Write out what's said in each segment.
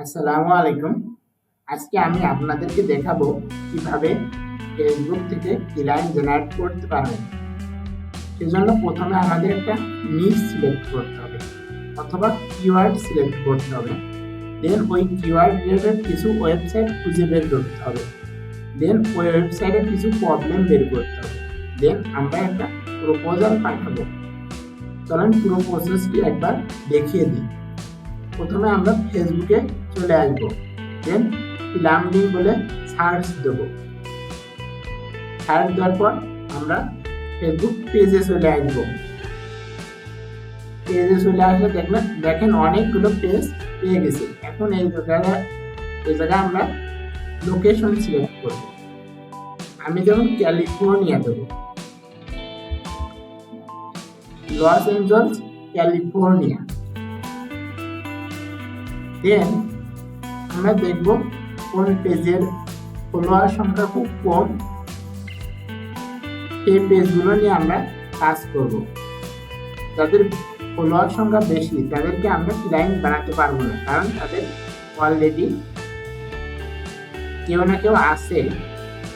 আসসালামু আলাইকুম। আজকে আমি আপনাদেরকে দেখাবো কিভাবে ফেসবুক থেকে ক্লায়েন্ট জেনারেট করতে পারবেন। সেজন্য প্রথমে আমাদের একটা নিশ সিলেক্ট করতে হবে অথবা কিওয়ার্ড সিলেক্ট করতে হবে। দেন ওই কিওয়ার্ড রিলেটেড কিছু ওয়েবসাইট খুঁজে বের করতে হবে। দেন ওই ওয়েবসাইটের কিছু প্রবলেম বের করতে হবে। দেন আমরা একটা প্রপোজাল পাঠাবো। চলেন পুরো প্রসেসটি একবার দেখিয়ে দিই। প্রথমে আমরা ফেসবুকে চলে আসবো। দেন প্লাম্বিং বলে সার্চ দেবো। সার্চ দেওয়ার পর আমরা ফেসবুক পেজে চলে আসবো। পেজে চলে আসলে দেখেন অনেকগুলো পেজ পেয়ে গেছে। এখন এই জায়গায় আমরা লোকেশন সিলেক্ট করব। আমি যেমন ক্যালিফোর্নিয়া দেবো, লস অ্যাঞ্জেলস ক্যালিফোর্নিয়া। দেন আমরা দেখব কোন পেজের ফলোয়ার সংখ্যা খুব কম, সেই পেজগুলো নিয়ে আমরা কাজ করব। যাদের ফলোয়ার সংখ্যা বেশি তাদেরকে আমরা ক্লায়েন্ট বানাতে পারবো না, কারণ তাদের অলরেডি কেউ না কেউ আছে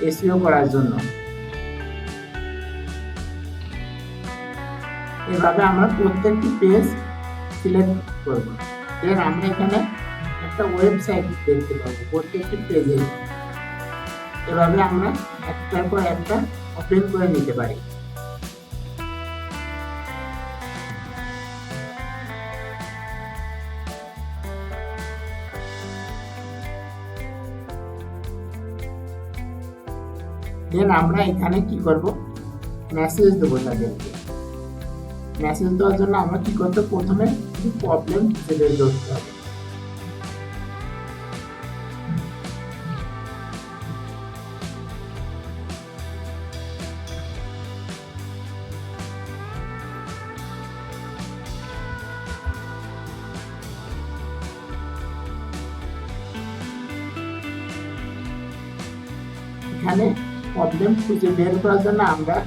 এসইও করার জন্য। এভাবে আমরা প্রত্যেকটি পেজ সিলেক্ট করব। দেন আমরা এখানে একটা ওয়েবসাইট দেখতে পাবো প্রত্যেকটি পেজে। এভাবে আমরা একটার পর একটা ওপেন করে নিতে পারি। দেন আমরা এখানে কি করব, মেসেজ দেবো তাদেরকে। মেসেজ দেওয়ার জন্য আমরা কি করতে, প্রথমে কিছু প্রবলেম খুঁজে বের করতে হবে। এখানে প্রবলেম খুঁজে বের করার জন্য আমরা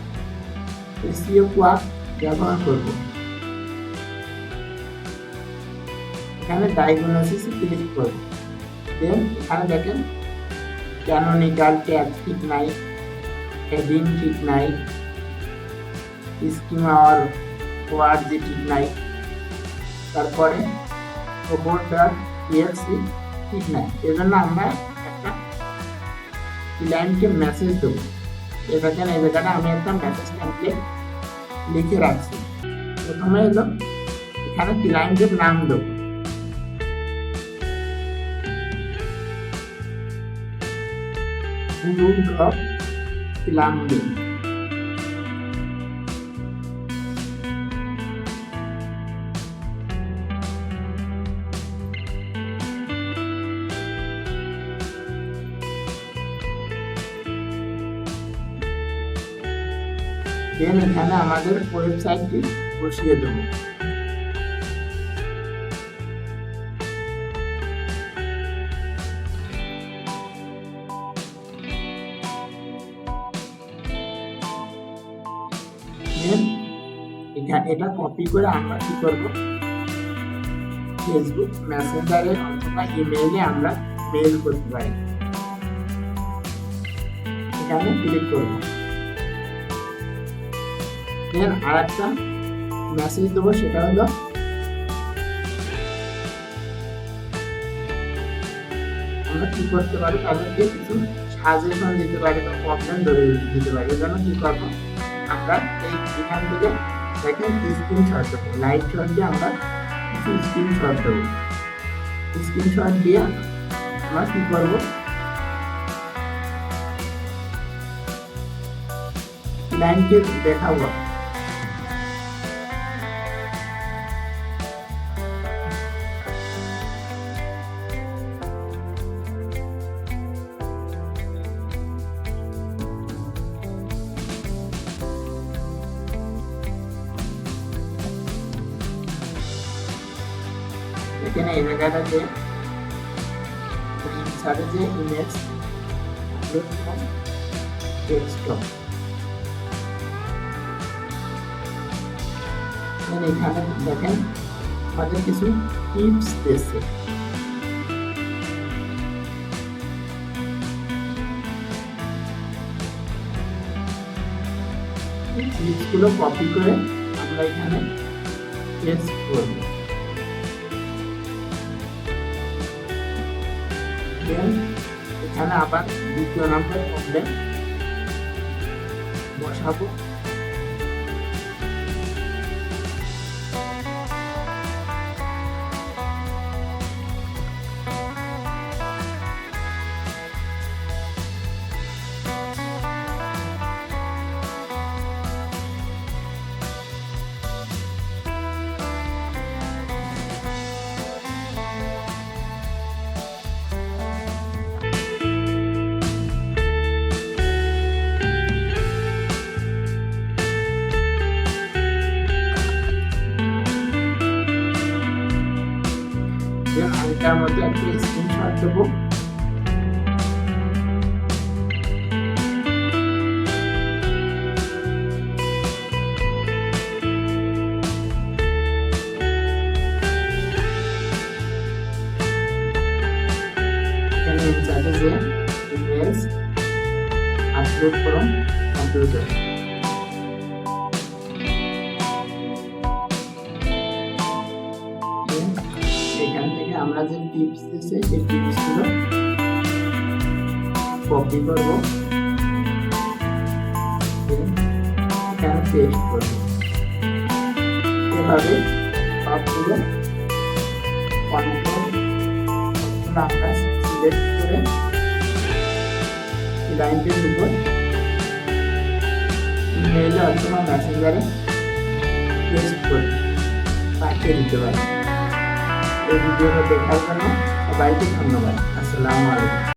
এসইও কোয়াক ব্যবহার করব। এখানে ডায়াগনোসিস ক্লিক করব। দেন এখানে দেখেন ক্যানোনিকাল ট্যাগ ঠিক নাই, হেডিং ঠিক নাই, স্কিমা আর ওআরজি ঠিক নাই, তারপরে robots.txt ঠিক নাই। এজন্য আমরা একটা ক্লায়েন্টকে মেসেজ দেবো। এই জায়গাটা আমি একটা মেসেজ টেমপ্লেট লিখে রাখছি। প্রথমে এলো এখানে ক্লায়েন্টের নাম দেবো। প্লাম্বিং। দেন এখানে আমাদের ওয়েবসাইটটি বসিয়ে দেবো। এটা কপি করে আমরা কি করব, ফেসবুক মেসেঞ্জারে অথবা ইমেইলে আমরা মেইল করতে পারি। এখানে ক্লিক করব। দেন আর একটা মেসেজ দেবো, সেটা হলো আমরা কি করতে পারি, তাদেরকে কিছু সাজেশন দিতে পারি বা প্রবলেম ধরে দিতে পারি। এজন্য কি করবো, আমরা এখান থেকে দেখেন স্ক্রিনশট দেবো। লাইভ শট দিয়ে আমরা কিছু স্ক্রিনশট দেবো। স্ক্রিনশট দিয়ে আমরা কি করবো, ক্লায়েন্টকে দেখাবো। এখানে এই জায়গাটাতে সাথে যে ইমেজ ডেস্কটপ, এখানে দেখেন আমাদের কিছু টিপস দিয়েছে। টিপসগুলো কপি করে আমরা এখানে পেস্ট করব। দেন এখানে আবার দ্বিতীয় নাম্বার প্রবলেম বসাবো। আগেটার মধ্যে একটা স্ক্রিনশট দেবো। এখানে চাইলে যে ইমেজ আপলোড করুন কম্পিউটার। এখান থেকে আমরা যে টিপস দিয়েছি সেই টিপসগুলো কপি করব, এখানে পেস্ট করব। এভাবে সবগুলো কন্ট্রোল আমরা সিলেক্ট করে লাইনটির উপর ইমেইলে অথবা মেসেঞ্জারে পেস্ট করে পাঠিয়ে দিতে পারি। এই ভিডিওটা দেখার জন্য সবাইকে ধন্যবাদ। আসসালামু আলাইকুম।